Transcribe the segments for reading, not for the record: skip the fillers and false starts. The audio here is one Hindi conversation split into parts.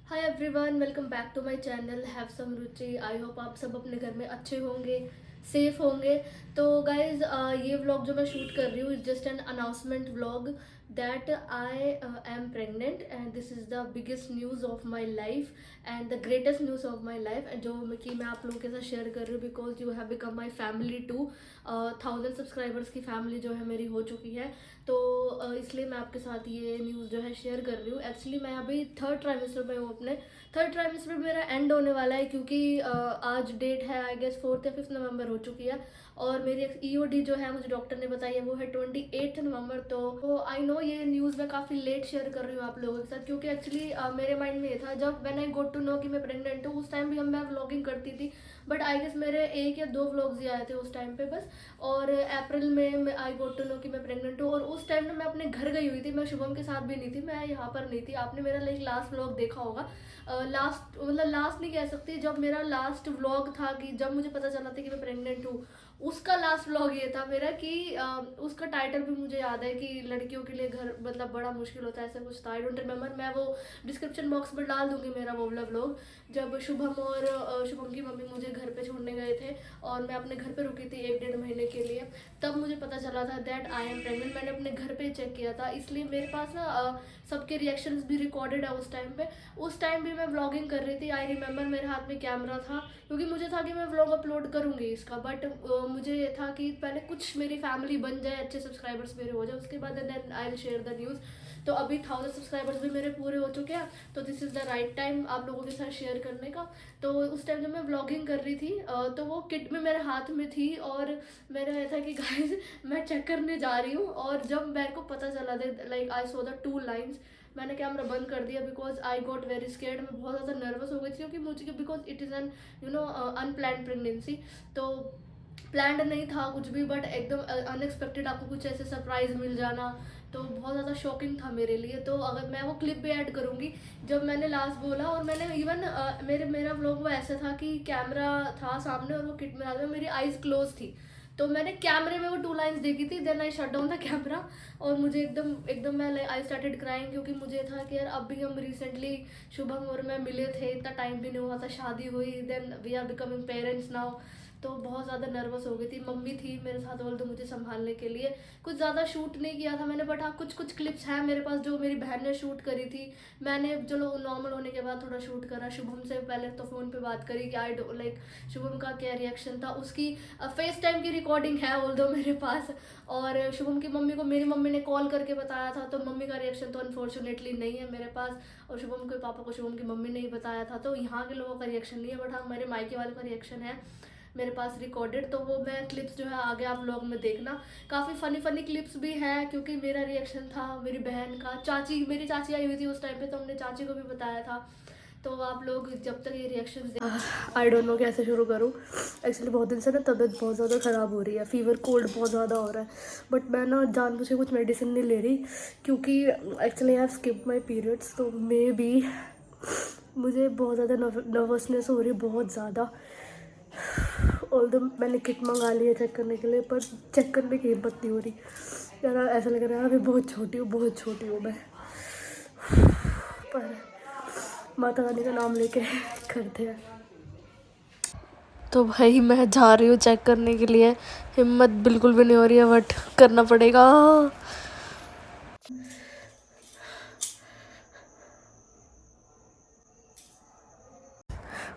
Hi everyone, welcome back to my channel have some Ruchi. I hope आप सब अपने घर में अच्छे होंगे, सेफ होंगे। तो गाइज ये व्लॉग जो मैं शूट कर रही हूँ is just an announcement vlog that I am pregnant and this is the biggest news of my life and the greatest news of my life, जो मैं आप लोगों के साथ शेयर कर रही हूँ because you have become my family too. 1000 subscribers की फैमिली जो है मेरी हो चुकी है। तो इसलिए मैं आपके साथ ये न्यूज़ जो है शेयर कर रही हूँ। एक्चुअली मैं अभी थर्ड ट्राइमेस्टर में हूँ, अपने थर्ड ट्राइमेस्टर मेरा एंड होने वाला है क्योंकि आज डेट है आई गेस 4 या 5 नवंबर हो चुकी है और मेरी ईओडी जो है मुझे डॉक्टर ने बताई है वो है 28 नवंबर। तो आई नो ये न्यूज़ मैं काफ़ी लेट शेयर कर रही हूँ आप लोगों के साथ क्योंकि एक्चुअली मेरे माइंड में ये था जब when I got to know कि मैं प्रेग्नेंट हूँ उस टाइम भी मैं व्लॉगिंग करती थी। बट आई गेस मेरे 1 या 2 व्लॉग्स ही आए थे उस टाइम पे बस। और अप्रैल में आई गोट टू नो कि मैं प्रेग्नेंट हूँ और उस टाइम में मैं अपने घर गई हुई थी। मैं शुभम के साथ भी नहीं थी, मैं यहाँ पर नहीं थी। आपने मेरा लास्ट व्लॉग देखा होगा। लास्ट मतलब लास्ट नहीं कह सकती, जब मेरा लास्ट व्लॉग था कि जब मुझे पता चला था कि मैं प्रेग्नेंट हूँ उसका लास्ट व्लॉग ये था मेरा कि उसका टाइटल भी मुझे याद है कि लड़कियों के लिए घर मतलब बड़ा मुश्किल होता है, ऐसा कुछ था। I don't remember. मैं वो डिस्क्रिप्शन बॉक्स में डाल दूंगी मेरा वो वाला व्लॉग जब शुभम और शुभम की मम्मी मुझे घर पे छोड़ने गए थे और मैं अपने घर पे रुकी थी 1-1.5 महीने के लिए। तब मुझे पता चला था दैट आई एम प्रेग्नेंट। मैंने अपने घर पे चेक किया था, इसलिए मेरे पास ना सबके रिएक्शंस भी रिकॉर्डेड है उस टाइम पे। उस टाइम भी मैं व्लॉगिंग कर रही थी। आई रिमेम्बर मेरे हाथ में कैमरा था क्योंकि मुझे था कि मैं व्लॉग अपलोड करूंगी इसका। बट मुझे ये था कि पहले कुछ मेरी फैमिली बन जाए, अच्छे सब्सक्राइबर्स मेरे हो जाए, उसके बाद then I will share the news. तो अभी 1000 सब्सक्राइबर्स भी मेरे पूरे हो चुके हैं, तो this is the right time आप लोगों के साथ शेयर करने का। तो उस टाइम जब मैं व्लॉगिंग कर रही थी तो वो किट में मेरे हाथ में थी और मेरा ये था कि गाइस मैं चेक करने जा रही हूँ। और जब मेरे को पता चला like I so the 2 lines, मैंने कैमरा बंद कर दिया because I got very scared. मैं बहुत ज़्यादा नर्वस हो गई थी क्योंकि मुझे because it is an unplanned pregnancy. तो प्लान्ड नहीं था कुछ भी बट एकदम अनएक्सपेक्टेड आपको कुछ ऐसे सरप्राइज मिल जाना तो बहुत ज़्यादा शॉकिंग था मेरे लिए। तो अगर मैं वो क्लिप भी ऐड करूँगी जब मैंने लास्ट बोला। और मैंने इवन मेरा व्लॉग वो ऐसा था कि कैमरा था सामने और वो किट में आ मेरी आइज़ क्लोज थी। तो मैंने कैमरे में वो 2 लाइन्स देखी थी, then I shut down the camera और मुझे एकदम एकदम मैं आई स्टार्टेड क्राइंग क्योंकि मुझे था कि यार अब भी हम रिसेंटली शुभम और मैं मिले थे, इतना टाइम भी नहीं हुआ था, शादी हुई, then we are becoming parents now. तो बहुत ज़्यादा नर्वस हो गई थी। मम्मी थी मेरे साथ बोल तो मुझे संभालने के लिए। कुछ ज़्यादा शूट नहीं किया था मैंने बट हाँ कुछ क्लिप्स हैं मेरे पास जो मेरी बहन ने शूट करी थी। मैंने चलो नॉर्मल होने के बाद थोड़ा शूट करा, शुभम से पहले तो फ़ोन पे बात करी कि आई डो लाइक शुभम का क्या रिएक्शन था, उसकी फेस टाइम की रिकॉर्डिंग है ऑल दो मेरे पास। और शुभम की मम्मी को मेरी मम्मी ने कॉल करके बताया था तो मम्मी का रिएक्शन तो अनफॉर्चुनेटली नहीं है मेरे पास। और शुभम के पापा को शुभम की मम्मी ने ही बताया था तो यहाँ के लोगों का रिएक्शन नहीं है बट हाँ मेरे मायके वाले का रिएक्शन है मेरे पास रिकॉर्डेड। तो वो मैं क्लिप्स जो है आगे आप लोग में देखना। काफ़ी फ़नी क्लिप्स भी हैं क्योंकि मेरा रिएक्शन था, मेरी बहन का, मेरी चाची आई हुई थी उस टाइम पे तो हमने चाची को भी बताया था। तो आप लोग जब तक ये रिएक्शन आई डोंट नो कैसे शुरू करूँ। एक्चुअली बहुत दिन से ना तबीयत बहुत ज़्यादा ख़राब हो रही है, फीवर कोल्ड बहुत ज़्यादा हो रहा है। बट मैं ना जानबूझ के कुछ मेडिसिन नहीं ले रही क्योंकि actually I have skipped my periods. तो मे बी मुझे बहुत ज़्यादा नर्वसनेस हो रही है, बहुत ज़्यादा। और तो मैंने किट मंगा ली है चेक करने के लिए पर चेक करने की हिम्मत नहीं हो रही यार। ऐसा लग रहा है अभी बहुत छोटी हूँ मैं। पर माता रानी का नाम लेके करते हैं। तो भाई मैं जा रही हूँ चेक करने के लिए, हिम्मत बिल्कुल भी नहीं हो रही है बट करना पड़ेगा।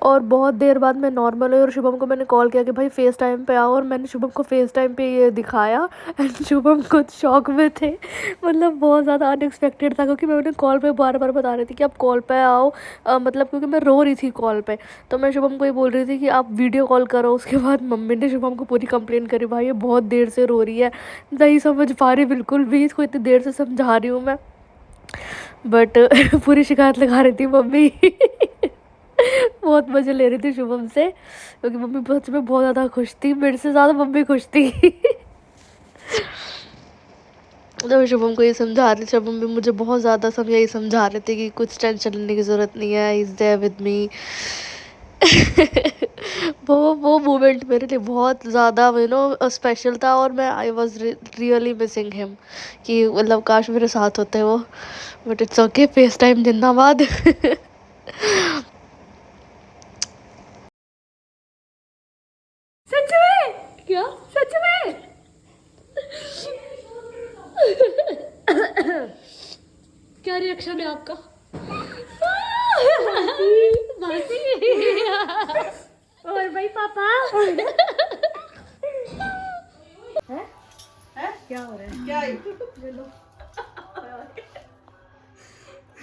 और बहुत देर बाद मैं नॉर्मल हुई और शुभम को मैंने कॉल किया कि भाई फेस टाइम पे आओ और मैंने शुभम को फेस टाइम पे ये दिखाया एंड शुभम कुछ शॉक में थे। मतलब बहुत ज़्यादा अनएक्सपेक्टेड था क्योंकि मैं उन्हें कॉल पे बार बार बता रही थी कि आप कॉल पे आओ। मतलब क्योंकि मैं रो रही थी कॉल पे तो मैं शुभम को ये बोल रही थी कि आप वीडियो कॉल करो। उसके बाद मम्मी ने शुभम को पूरी कंप्लेन करी, भाई ये बहुत देर से रो रही है, नहीं समझ पा रही बिल्कुल भी, इसको इतनी देर से समझा रही हूँ मैं। बट पूरी शिकायत लगा रही थी मम्मी बहुत मज़े ले रही थी शुभम से क्योंकि मम्मी सच में बहुत ज़्यादा खुश थी, मेरे से ज़्यादा मम्मी खुश थी तो मैं शुभम को ये समझा रही थी, शुभम भी मुझे बहुत ज़्यादा यही समझा रहे थे कि कुछ टेंशन लेने की ज़रूरत नहीं है, इज़ देयर विद मी वो मोमेंट मेरे लिए बहुत ज़्यादा स्पेशल था और मैं I was really missing him कि मतलब काश मेरे साथ होते वो। But it's okay, face time जिंदाबाद रिएक्शन है आपका? और भाई पापा है? क्या हो रहा है? क्या है? लो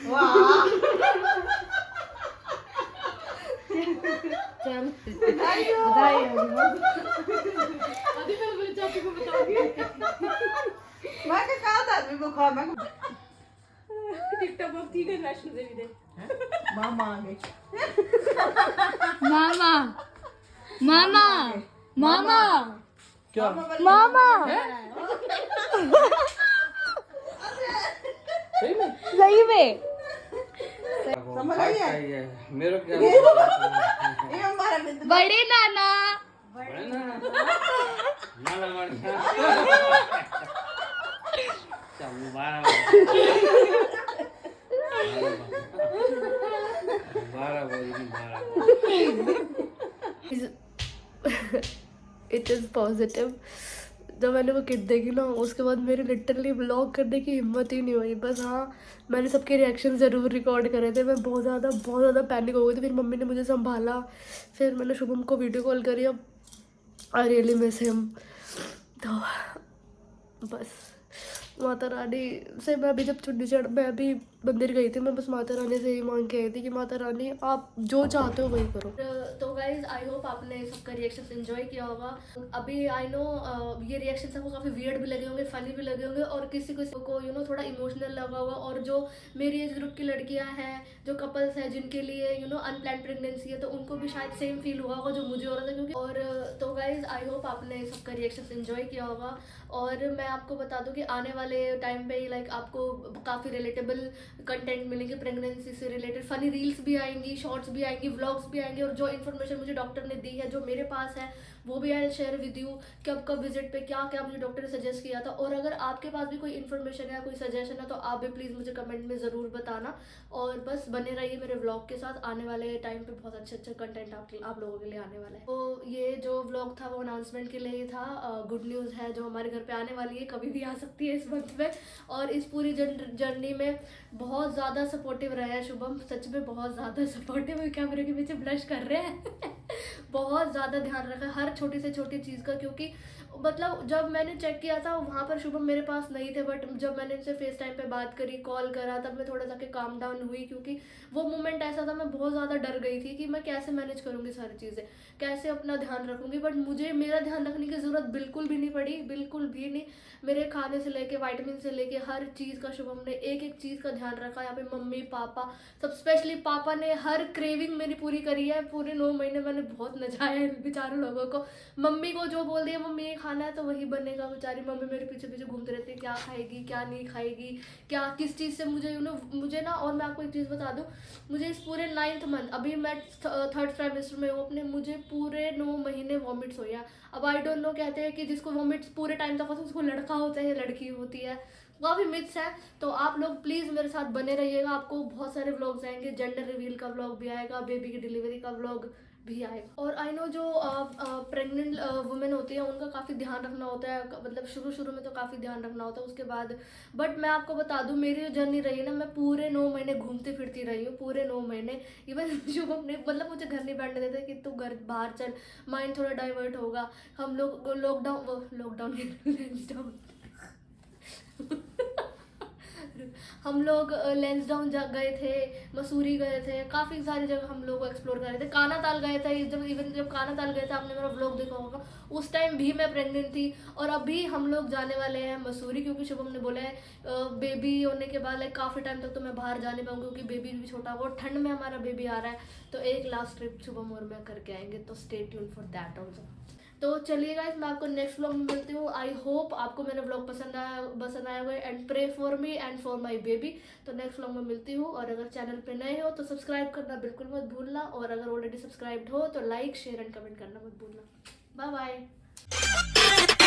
वाह चल बधाई हो अभी मैं मेरे चाची को बताऊंगी। मैं कहा था आदमी को खा मैं टिकटॉक में ठीक है नेशनल दे दे। मामा आ गई मामा मामा मामा क्या मामा सही में सही में समझ आई है? मेरे क्या ये हमारा मित्र बड़े नाना बड़े ना नाला बढ़िया चल बारह इट इज़ पॉजिटिव। जब मैंने वो किट देखी ना उसके बाद मेरी लिटरली ब्लॉग करने की हिम्मत ही नहीं हुई। बस हाँ मैंने सबके रिएक्शन ज़रूर रिकॉर्ड करे थे। मैं बहुत ज़्यादा पैनिक हो गई थी। फिर मम्मी ने मुझे संभाला, फिर मैंने शुभम को वीडियो कॉल करी। अब आई रियली मिस हिम। तो बस माता रानी से मैं अभी जब छुट्टी चढ़ मैं अभी मंदिर गई थी। मैं बस माता रानी से ही मांग के आई थी कि माता रानी आप जो चाहते हो वही करो। तो गाइज आई होप आपने सबका रिएक्शन एंजॉय किया होगा। अभी आई नो ये रिएक्शन आपको काफ़ी वियर्ड भी लगे होंगे, फनी भी लगे होंगे और किसी को यू नो थोड़ा इमोशनल लगा होगा। और जो मेरी एज ग्रुप की लड़कियां हैं, जो कपल्स हैं जिनके लिए यू नो अनप्लान्ड प्रेगनेंसी है, तो उनको भी शायद सेम फील हुआ होगा जो मुझे हो रहा था। क्योंकि और तो गाइज आई होप आपने सबका रिएक्शन एंजॉय किया होगा। और मैं आपको बता दूं कि आने वाले टाइम पे लाइक आपको काफ़ी रिलेटेबल कंटेंट मिलेंगे प्रेगनेंसी से रिलेटेड। फनी रील्स भी आएंगी, शॉर्ट्स भी आएंगी, व्लॉग्स भी आएंगे। और जो इन्फॉर्मेशन मुझे डॉक्टर ने दी है, जो मेरे पास है, वो भी आई शेयर विद यू कि अब कब विजिट पे क्या क्या मुझे डॉक्टर ने सजेस्ट किया था। और अगर आपके पास भी कोई इन्फॉर्मेशन है, कोई सजेशन है, तो आप भी प्लीज़ मुझे कमेंट में ज़रूर बताना। और बस बने रहिए मेरे व्लॉग के साथ। आने वाले टाइम पे बहुत अच्छे कंटेंट आप लोगों के लिए आने वाला है। तो ये जो व्लॉग था वो अनाउंसमेंट के लिए ही था। गुड न्यूज़ है जो हमारे घर पे आने वाली है, कभी भी आ सकती है इस मंथ में। और इस पूरी जर्नी में बहुत ज़्यादा सपोर्टिव रहा है शुभम, सच में बहुत ज़्यादा सपोर्टिव। कैमरे के पीछे ब्लश कर रहे हैं बहुत ज़्यादा ध्यान रखा है हर छोटी से छोटी चीज़ का। क्योंकि मतलब जब मैंने चेक किया था वहाँ पर शुभम मेरे पास नहीं थे, बट जब मैंने इनसे फेस टाइम पे बात करी, कॉल करा, तब मैं थोड़ा जाके काम डाउन हुई। क्योंकि वो मोमेंट ऐसा था, मैं बहुत ज़्यादा डर गई थी कि मैं कैसे मैनेज करूँगी सारी चीज़ें, कैसे अपना ध्यान रखूँगी। बट मुझे मेरा ध्यान रखने की ज़रूरत बिल्कुल भी नहीं पड़ी, बिल्कुल भी नहीं। मेरे खाने से लेके विटामिन से लेके हर चीज़ का शुभम ने एक एक चीज़ का ध्यान रखा। यहाँ पे मम्मी पापा, सब स्पेशली पापा ने हर क्रेविंग मेरी पूरी करी है। पूरे 9 महीने मैंने बहुत नचाया है बेचारे लोगों को। मम्मी को जो बोल दिया मम्मी ये खाना है तो वही बनेगा। बेचारी मम्मी मेरे पीछे पीछे घूमते रहती है, क्या खाएगी क्या नहीं खाएगी, क्या किस चीज़ से मुझे यू नो मुझे ना। और मैं आपको एक चीज़ बता दूँ, मुझे इस पूरे 9th मंथ, अभी मैं 3rd ट्राइमेस्टर में हूँ अपने, मुझे पूरे 9 महीने वॉमिट्स हुई है। अब आई डोंट नो, कहते हैं कि जिसको वॉमिट्स पूरे टाइम तक होता है उसको लड़का होता है या लड़की होती है, काफ़ी मिथ्स है। तो आप लोग प्लीज़ मेरे साथ बने रहिएगा। आपको बहुत सारे व्लॉग्स आएंगे, जेंडर रिवील का व्लॉग भी आएगा, बेबी की डिलीवरी का व्लॉग भी आएगा। और आई नो जो प्रेग्नेंट वुमेन होती है उनका काफ़ी ध्यान रखना होता है। मतलब शुरू में तो काफ़ी ध्यान रखना होता है, उसके बाद बट मैं आपको बता दूं मेरी जो जर्नी रही ना, मैं पूरे 9 महीने घूमती फिरती रही हूँ, पूरे 9 महीने। इवन शुभम ने मतलब मुझे घर नहीं बैठने देते कि तू घर बाहर चल, माइंड थोड़ा डाइवर्ट होगा। हम लोग लॉकडाउन हम लोग लेंसडाउन गए थे, मसूरी गए थे, काफ़ी सारी जगह हम लोग एक्सप्लोर कर रहे थे। कानाताल गए थे, जब कानाताल गए थे, आपने मेरा व्लॉग देखा होगा, उस टाइम भी मैं प्रेग्नेंट थी। और अभी हम लोग जाने वाले हैं मसूरी, क्योंकि शुभम ने बोला है बेबी होने के बाद लाइक काफ़ी टाइम तक तो मैं बाहर जा नहीं पाऊँगी, क्योंकि बेबी भी छोटा होगा और ठंड में हमारा बेबी आ रहा है। तो एक लास्ट ट्रिप शुभम और मैं करके आएंगे, तो stay tune for that also. तो चलिए गाइस, मैं आपको नेक्स्ट व्लॉग में मिलती हूँ। आई होप आपको मेरा व्लॉग पसंद आया होगा। And pray for me and for my baby. तो नेक्स्ट व्लॉग में मिलती हूँ। और अगर चैनल पे नए हो तो सब्सक्राइब करना बिल्कुल मत भूलना, और अगर ऑलरेडी सब्सक्राइब्ड हो तो लाइक शेयर एंड कमेंट करना मत भूलना। Bye bye.